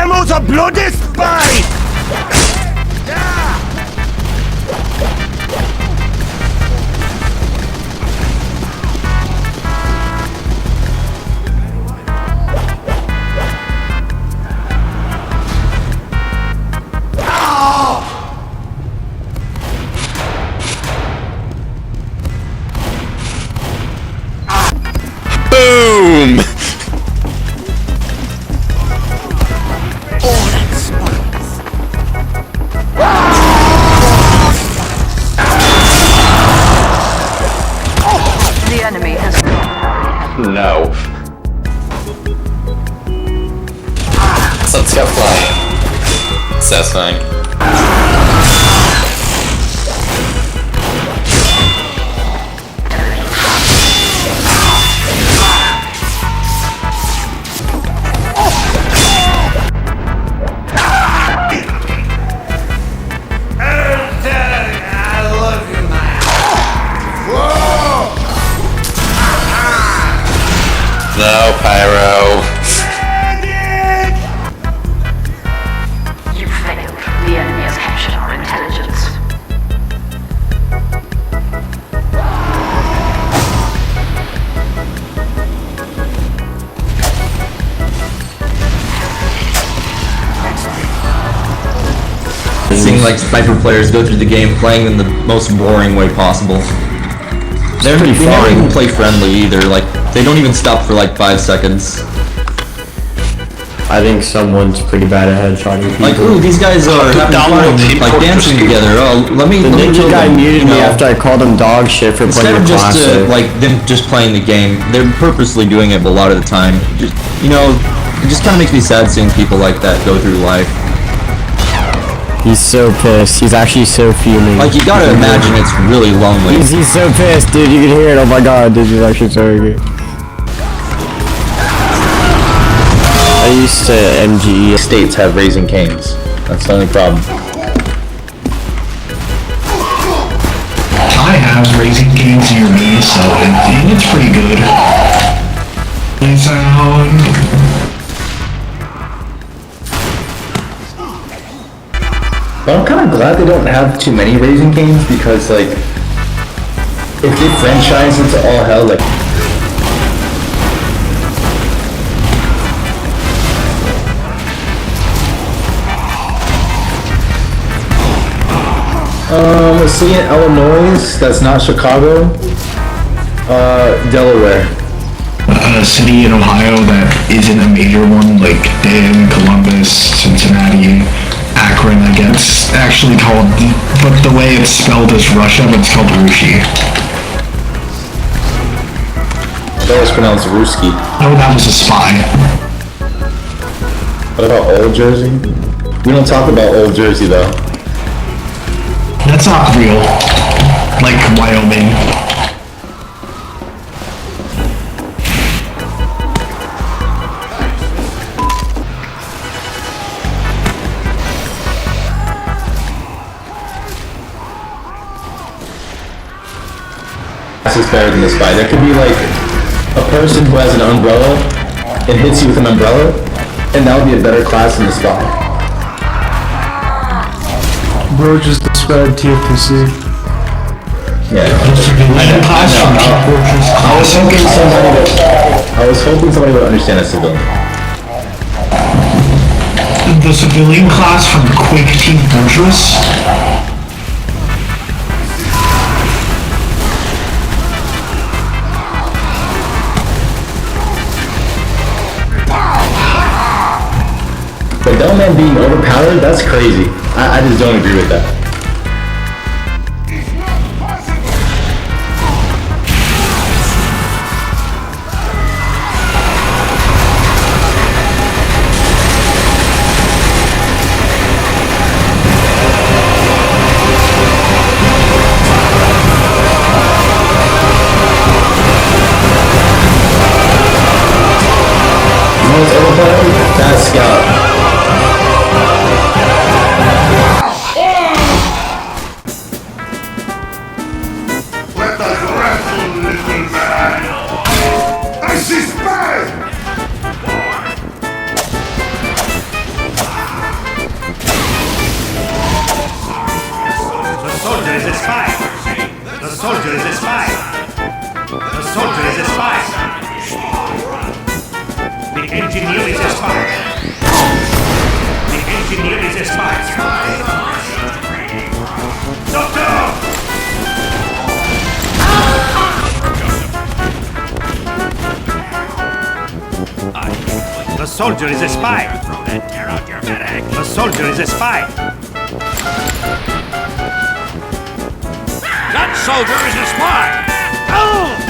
Demo the bloody spite! Boom! The enemy has... No. Let's go fly. Satisfying. No, Pyro. You failed. The enemy has captured our intelligence. Seeing like sniper players go through the game playing in the most boring way possible. They never even play friendly either, like, they don't even stop for like 5 seconds. I think someone's pretty bad at headshotting people. Like, ooh, these guys are having fun, like dancing together. Oh, let me The ninja guy muted me after I called him dog shit for playing the classic. Instead of like them just playing the game, they're purposely doing it a lot of the time. Just, you know, it just kind of makes me sad seeing people like that go through life. He's so pissed. He's actually so fuming. Like, you gotta imagine it's really lonely. He's so pissed, dude. You can hear it. Oh my god, this is actually so good. I used to MGE. States have Raising Cane's. That's the only problem. I have Raising Cane's near me, so it's pretty good. It's But I'm kind of glad they don't have too many Raising Cane's because, like, if they franchise it to all hell, like... A city in Illinois that's not Chicago, Delaware. a city in Ohio that isn't a major one, like Dayton, Columbus, Cincinnati, Akron, I guess, actually called, but the way it's spelled is Russia, but it's called Rushi. That was pronounced Ruski. No, that was a spy. What about Old Jersey? We don't talk about Old Jersey though. That's not real. Like Wyoming. This is better than the spy. There could be like a person who has an umbrella and hits you with an umbrella, and that would be a better class than the spy. Bro just described TF2. Yeah. I was hoping somebody would understand a civilian. The civilian class from Quick Team Fortress. But Bellman being overpowered, that's crazy. I just don't agree with that. You know what's overpowered? That scout. soldier is a spy. The soldier is a spy. The engineer is a spy. The engineer is a spy. Doctor! The soldier is a spy. The soldier is a spy. That soldier is a spy. Oh!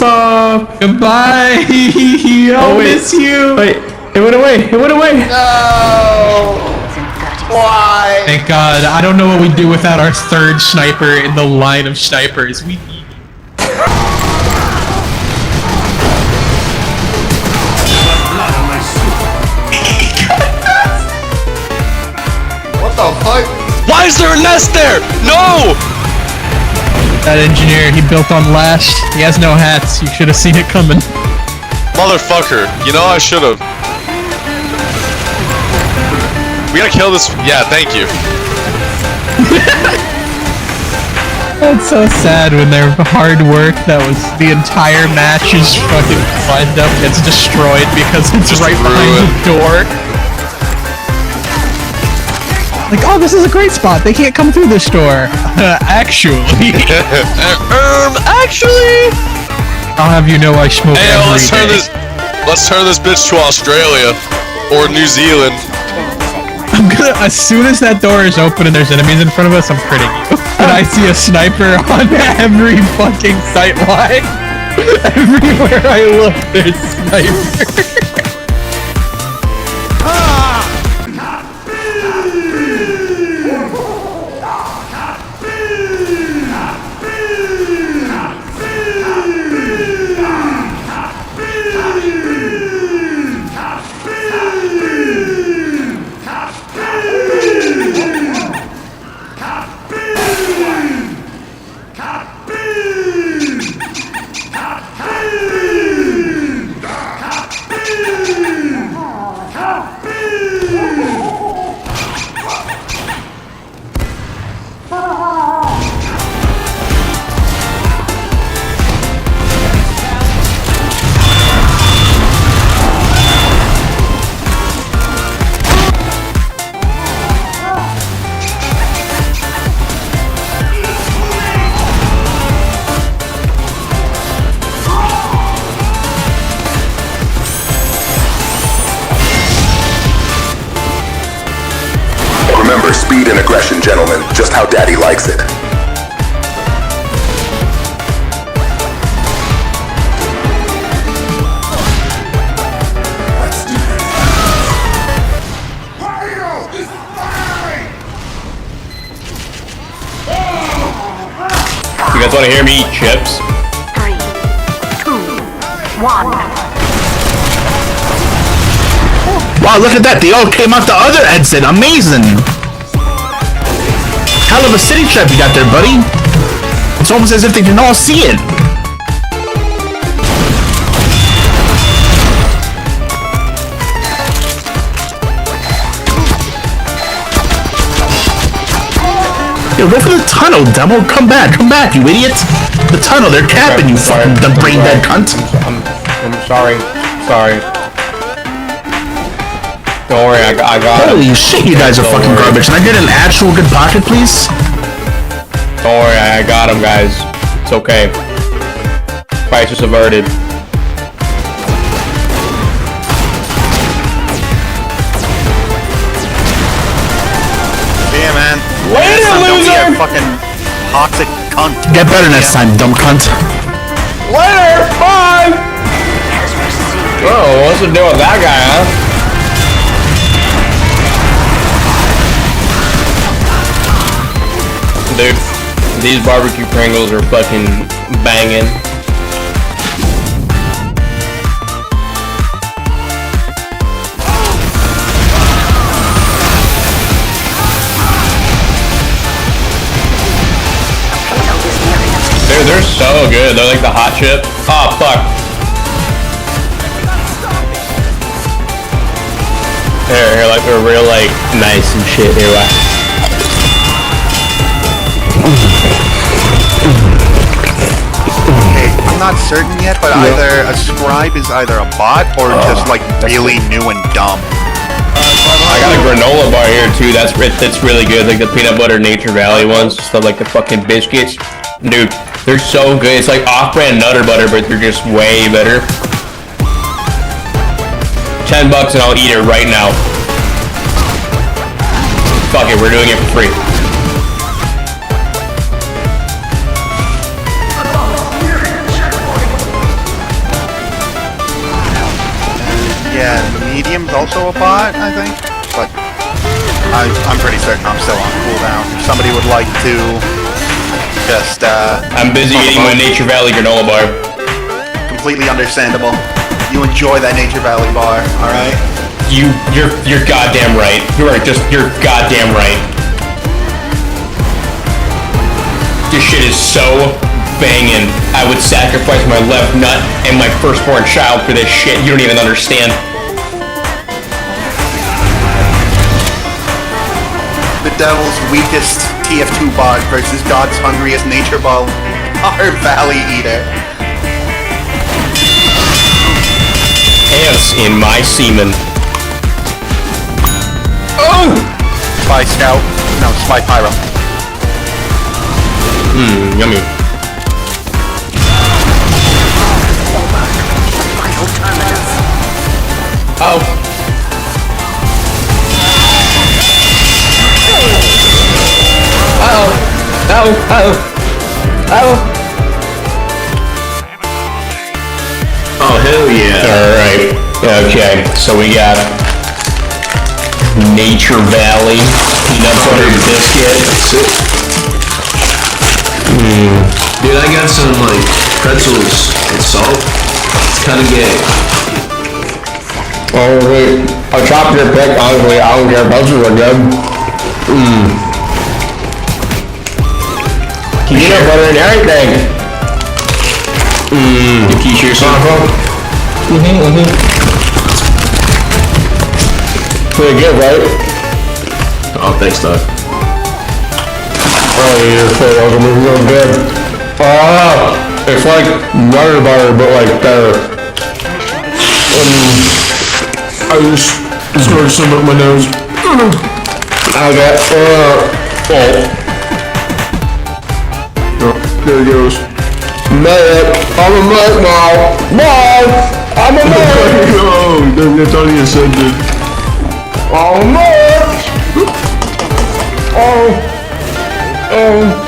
Stop! Goodbye! I'll miss you! Wait, it went away! It went away! Why? Thank God. I don't know what we do without our third sniper in the line of snipers. We need What the fuck? Why is there a nest there? No! that engineer. He built on last. He has no hats. You should have seen it coming. Motherfucker. You know I should've. We gotta kill this. Yeah, thank you. That's so sad when their hard work that was the entire match is fucking lined up and it's destroyed because it's Just right behind the door. Like, oh, this is a great spot. They can't come through this door. Actually. Actually. I'll have you know I smoke Hey, every day. let's turn this bitch to Australia or New Zealand. I'm gonna, as soon as that door is open and there's enemies in front of us, I'm critting you. And I see a sniper on every fucking sight line. Everywhere I look, there's sniper. Remember speed and aggression, gentlemen, just how Daddy likes it. want to hear me eat chips? 3, 2, 1. Wow, look at that. They all came out the other exit. Amazing. Hell of a city trap you got there, buddy. It's almost as if they can all see it. Yo, go for the tunnel, demo. Come back, you idiots. The tunnel, they're capping you, fucking dumb brain dead cunt. I'm sorry. Don't worry, I got him. Holy shit, you guys are fucking garbage. Can I get an actual good pocket, please? Don't worry, I got him, guys. It's okay. Crisis averted. Yeah, man. Later, Don't be loser! a fucking toxic cunt. Get better next time, dumb cunt. Later! Bye! Oh, what's to do with that guy, huh? Dude, these barbecue Pringles are fucking banging. Dude, they're so good. They're like the hot chip. Oh, fuck. Here, like they're real, like, nice and shit. Here, what? Okay, I'm not certain yet, but either a scribe is either a bot or just like really new and dumb. I got a granola bar here too. That's really good. Like the peanut butter Nature Valley ones, stuff like the fucking biscuits. Dude, they're so good. It's like off-brand Nutter Butter, but they're just way better. $10 and I'll eat it right now. Fuck it, we're doing it for free. Yeah, medium's also a bot, I think. But I'm pretty certain I'm still on cooldown. If somebody would like to just I'm busy eating my Nature Valley granola bar. completely understandable. You enjoy that Nature Valley bar, alright? You're goddamn right. You're goddamn right. This shit is so banging. I would sacrifice my left nut and my firstborn child for this shit. You don't even understand. The devil's weakest TF2 bot versus God's hungriest nature ball, our Valley Eater. Ants in my semen. Oh! Spy Scout. No, Spy Pyro. Yummy. Oh. Oh, hell yeah. Alright. Okay, so we got Nature Valley, peanut butter biscuit. Dude, I got some, like, pretzels and salt. It's kinda gay. Oh wait, I'll chop your pick, honestly, I don't care if those are good. Peanut butter and everything. You can share some. Pretty good, right? Oh, thanks, Doc. Oh, you're so welcome, it's real good. It's like Nutter Butter, but like better. I just snorted some up my nose. Okay, There it goes. man, I'm a man now. Mom, I'm a man. Oh, that's all you said, dude. I'm a man.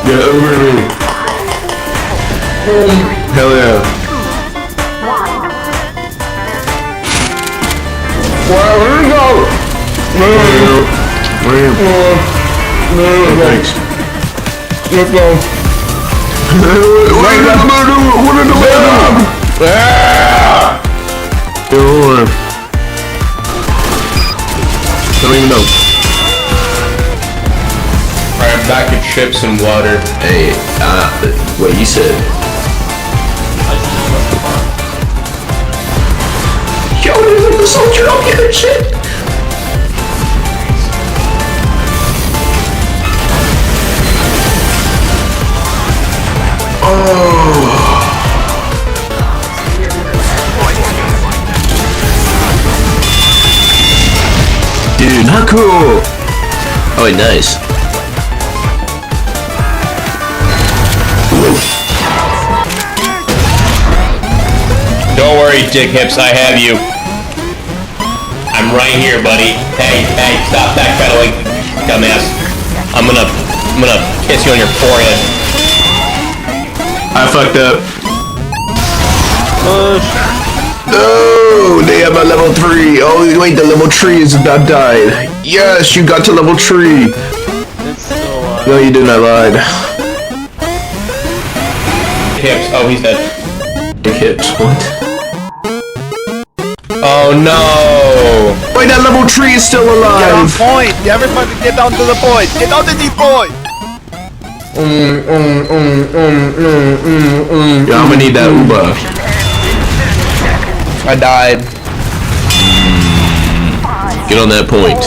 Yeah, everybody. Hell yeah. Where we go? Thanks. Let's go. What did the man do? What did the man do? Yo, hold on. I don't even know. Alright, back to chips and water. Hey, what you said? Yo, there's a soldier up here and shit. Dude, not cool. Oh, wait, nice. Don't worry, dick hips, I have you. I'm right here, buddy. Hey, stop backpedaling, dumbass. I'm gonna kiss you on your forehead. I fucked up. No, they have a level 3. Oh, wait, the level 3 is about died. Yes, you got to level 3. No, you did not lied. Hips, oh, he's dead. Dick hips, what? Oh no! Wait, that level 3 is still alive. Get on point! Everybody get down to the point! Get on to the point! Yeah, I'm gonna need that Uber. I died. Get on that point.